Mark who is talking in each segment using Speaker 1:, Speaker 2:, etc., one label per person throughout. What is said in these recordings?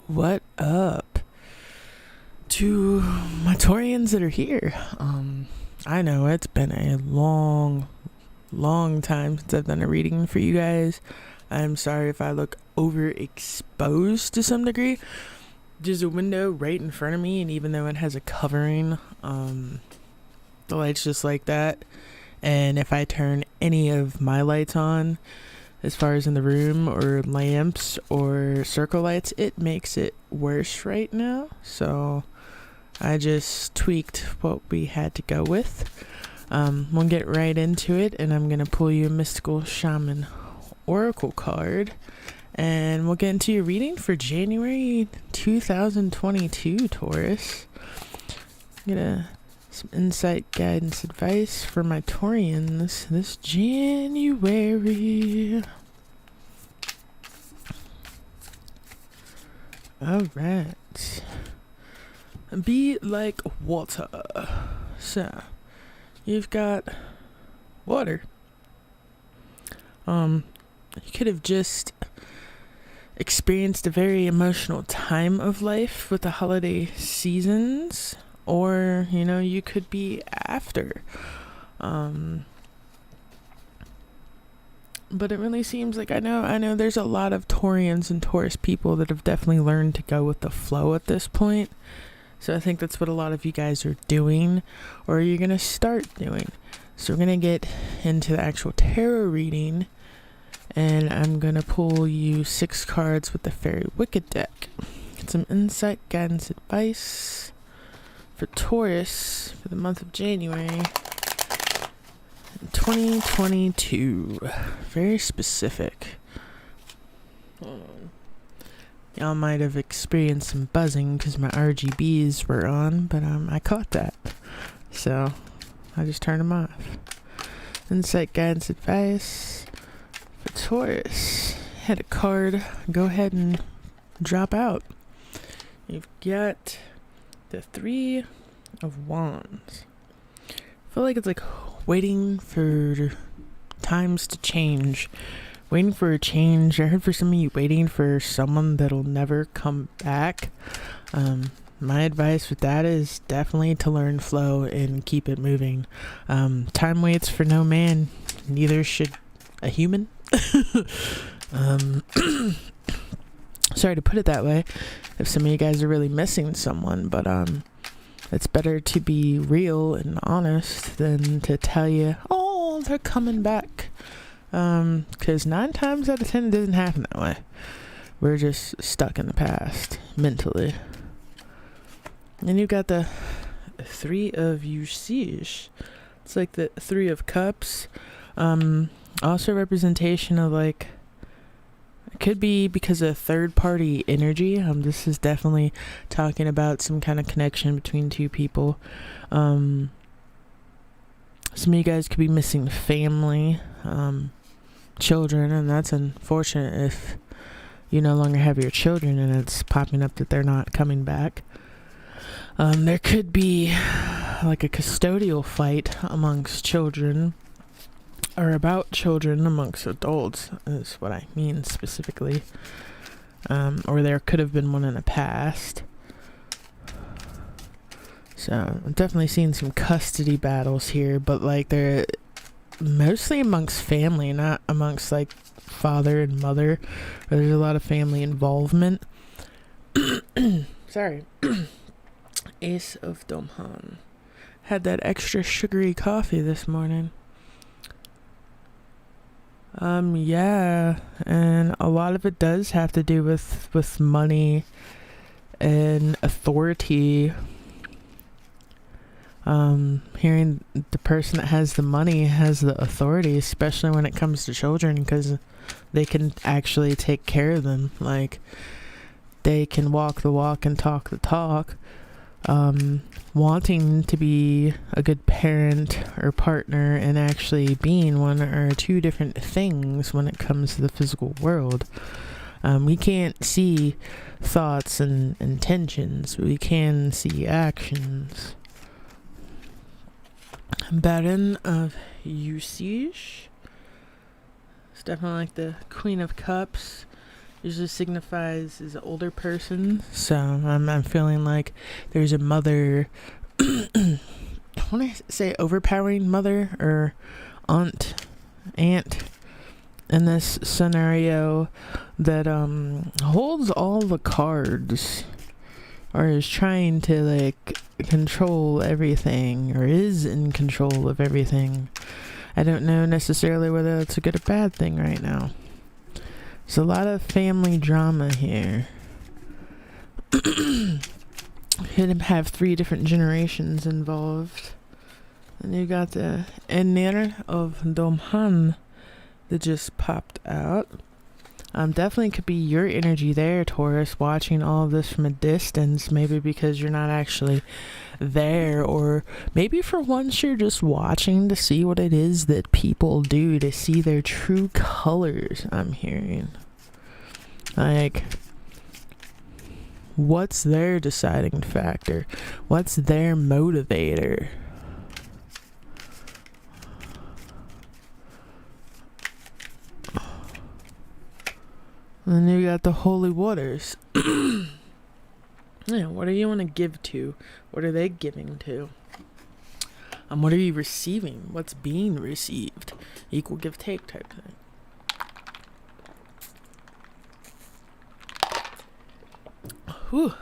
Speaker 1: What up to my Taurians that are here? I know it's been a long time since I've done a reading for you guys. I'm sorry if I look overexposed to some degree. There's a window right in front of me, and even though it has a covering, the light's just like that. And if I turn any of my lights on, as far as in the room, or lamps or circle lights, it makes it worse right now. So I just tweaked what we had to go with. We'll get right into it, and I'm going to pull you a mystical shaman oracle card, and we'll get into your reading for January 2022, Taurus. Get some insight, guidance, advice for my Taurians this January. Alright. Be like water. So, you've got water. You could have just experienced a very emotional time of life with the holiday seasons, or, you could be after. But it really seems like I know there's a lot of Taurians and Taurus people that have definitely learned to go with the flow at this point. So I think that's what a lot of you guys are doing, or you're going to start doing. So we're going to get into the actual tarot reading, and I'm going to pull you 6 cards with the Faery Wicca deck. Get some insight, guidance, advice for Taurus for the month of January 2022. Very specific. Hold on. Y'all might have experienced some buzzing because my RGBs were on, but I caught that. So I just turned them off. Insight, guidance, advice for Taurus. Had a card. Go ahead and drop out. You've got the 3 of Wands. I feel like it's like waiting for times to change. Waiting for a change. I heard for some of you waiting for someone that'll never come back. My advice with that is definitely to learn flow and keep it moving. Time waits for no man. Neither should a human. Sorry to put it that way if some of you guys are really missing someone, but it's better to be real and honest than to tell you, oh, they're coming back. Because 9 times out of 10 it doesn't happen that way. We're just stuck in the past mentally. And you've got the 3 of Usish. It's like the 3 of Cups. Also representation of like, it could be because of third party energy. This is definitely talking about some kind of connection between 2 people. Some of you guys could be missing family, children, and that's unfortunate if you no longer have your children and it's popping up that they're not coming back. There could be like a custodial fight amongst children, or about children amongst adults, is what I mean specifically. Or there could have been one in the past. So I'm definitely seeing some custody battles here, but like they're mostly amongst family, not amongst like father and mother. There's a lot of family involvement. Sorry. Ace of Domhan. Had that extra sugary coffee this morning. Yeah, and a lot of it does have to do with money and authority. Hearing the person that has the money has the authority, especially when it comes to children, because they can actually take care of them. Like, they can walk the walk and talk the talk. Wanting to be a good parent or partner and actually being one are 2 different things when it comes to the physical world. We can't see thoughts and intentions. We can see actions. Baron of Usish. It's definitely like the Queen of Cups. usually signifies is an older person. So I'm feeling like there's a mother, I want to say overpowering mother or aunt in this scenario that holds all the cards or is trying to like control everything or is in control of everything. I don't know necessarily whether that's a good or bad thing right now. There's a lot of family drama here. Could have 3 different generations involved. And you got the Enir of Domhan that just popped out. Definitely could be your energy there, Taurus, watching all of this from a distance, maybe because you're not actually there, or maybe for once you're just watching to see what it is that people do, to see their true colors. I'm hearing like, what's their deciding factor? What's their motivator? And then you got the holy waters. Yeah, what do you want to give to? What are they giving to? What are you receiving? What's being received? Equal give take type thing. Whew.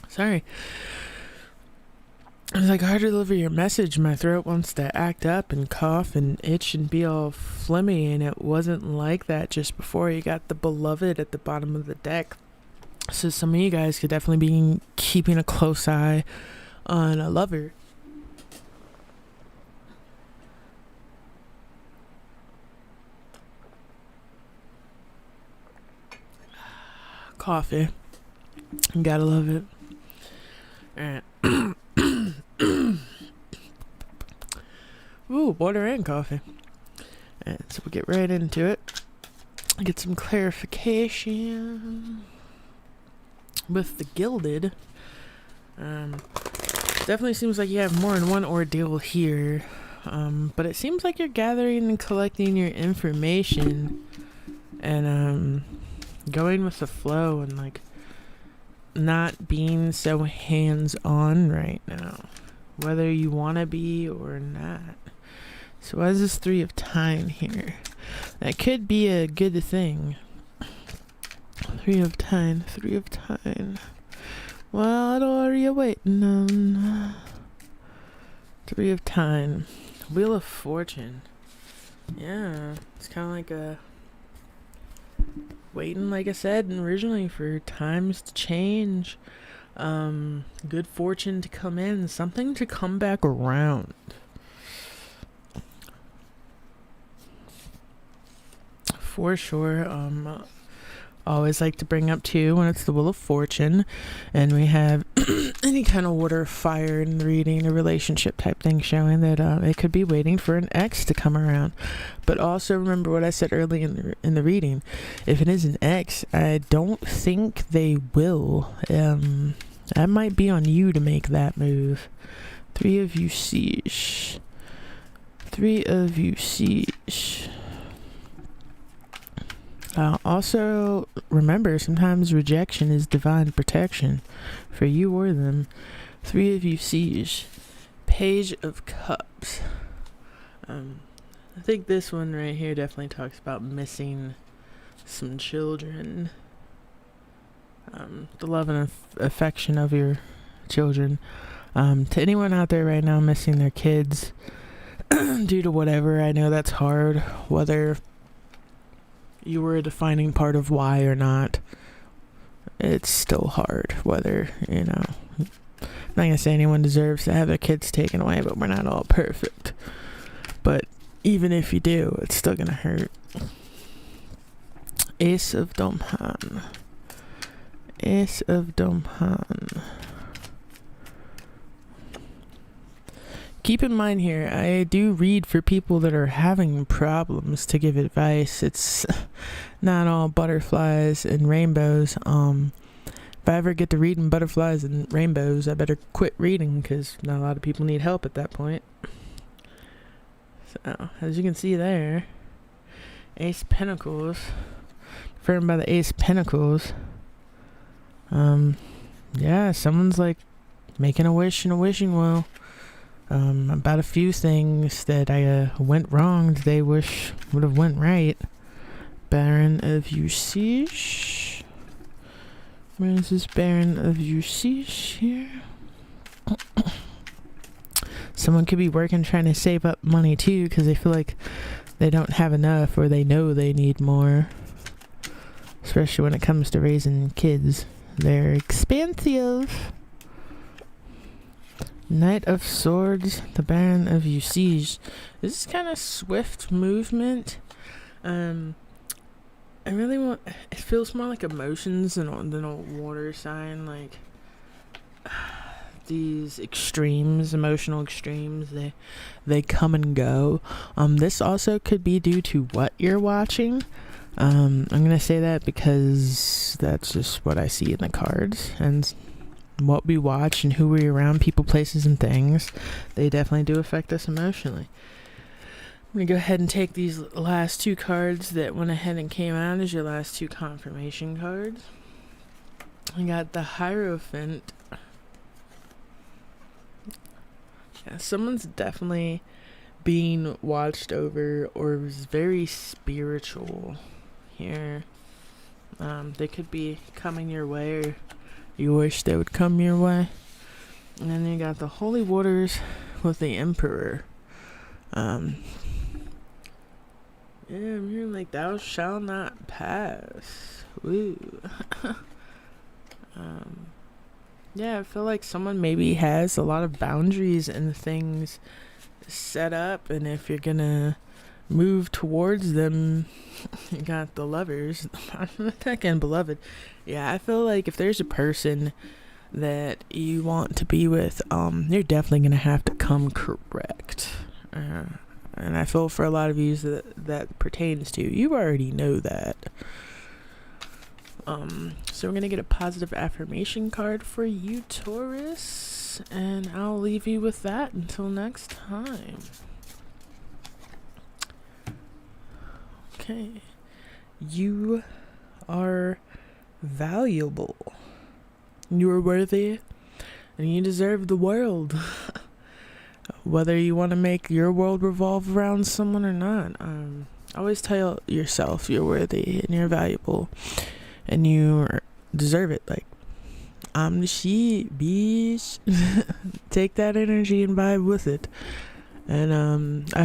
Speaker 1: Sorry. It's like hard to deliver your message. My throat wants to act up and cough and itch and be all phlegmy, and it wasn't like that just before. You got the beloved at the bottom of the deck. So some of you guys could definitely be keeping a close eye on a lover. Coffee. You gotta love it. Alright. Ooh, water and coffee. And so we'll get right into it. Get some clarification with the gilded. Definitely seems like you have more than one ordeal here. But it seems like you're gathering and collecting your information and going with the flow and like not being so hands-on right now, whether you want to be or not. So why is this 3 of Time here? That could be a good thing. 3 of Time. What are you waiting on? 3 of Time. Wheel of Fortune. Yeah, it's kind of like a waiting, like I said originally, for times to change, good fortune to come in, something to come back around. For sure. Always like to bring up too when it's the Wheel of Fortune and we have any kind of water, fire in the reading, a relationship type thing showing that it could be waiting for an ex to come around. But also remember what I said early in the reading. If it is an ex, I don't think they will. That might be on you to make that move. 3 of you siege. 3 of you siege. Also, remember, sometimes rejection is divine protection for you or them. 3 of you siege. Page of Cups. I think this one right here definitely talks about missing some children. The love and affection of your children. To anyone out there right now missing their kids due to whatever, I know that's hard, whether you were a defining part of why or not, it's still hard, whether, I'm not gonna say anyone deserves to have their kids taken away, but we're not all perfect. But even if you do, it's still gonna hurt. Ace of Domhan. Ace of Domhan. Keep in mind here, I do read for people that are having problems to give advice. It's not all butterflies and rainbows. If I ever get to reading butterflies and rainbows, I better quit reading because not a lot of people need help at that point. So, as you can see there, Ace Pentacles, confirmed by the Ace of Pentacles. Yeah, someone's like making a wish in a wishing well. About a few things that I went wrong that they wish would have went right. Baron of Usage. Where is this Baron of Usage here? Someone could be working trying to save up money too because they feel like they don't have enough or they know they need more. Especially when it comes to raising kids. They're expensive. Knight of Swords, the Baron of Usage. This is kind of swift movement. I really want. It feels more like emotions than a water sign. Like these extremes, emotional extremes. They come and go. This also could be due to what you're watching. I'm gonna say that because that's just what I see in the cards and what we watch and who we're around, people, places, and things. They definitely do affect us emotionally. I'm gonna go ahead and take these last two cards that went ahead and came out as your last two confirmation cards. I got the Hierophant. Yeah, someone's definitely being watched over or is very spiritual here. They could be coming your way or you wish they would come your way. And then you got the Holy Waters with the Emperor. Yeah, I'm hearing like thou shalt not pass. Woo. Yeah, I feel like someone maybe has a lot of boundaries and things set up, and if you're gonna move towards them, you got the Lovers. Again, Beloved. Yeah, I feel like if there's a person that you want to be with, you're definitely gonna have to come correct. And I feel for a lot of you that pertains to. You already know that. So we're gonna get a positive affirmation card for you, Taurus, and I'll leave you with that until next time. Okay. You are valuable. You are worthy, and you deserve the world. Whether you want to make your world revolve around someone or not. Always tell yourself you're worthy and you're valuable and you deserve it. Like, I'm the shit, bitch. Take that energy and vibe with it. And I hope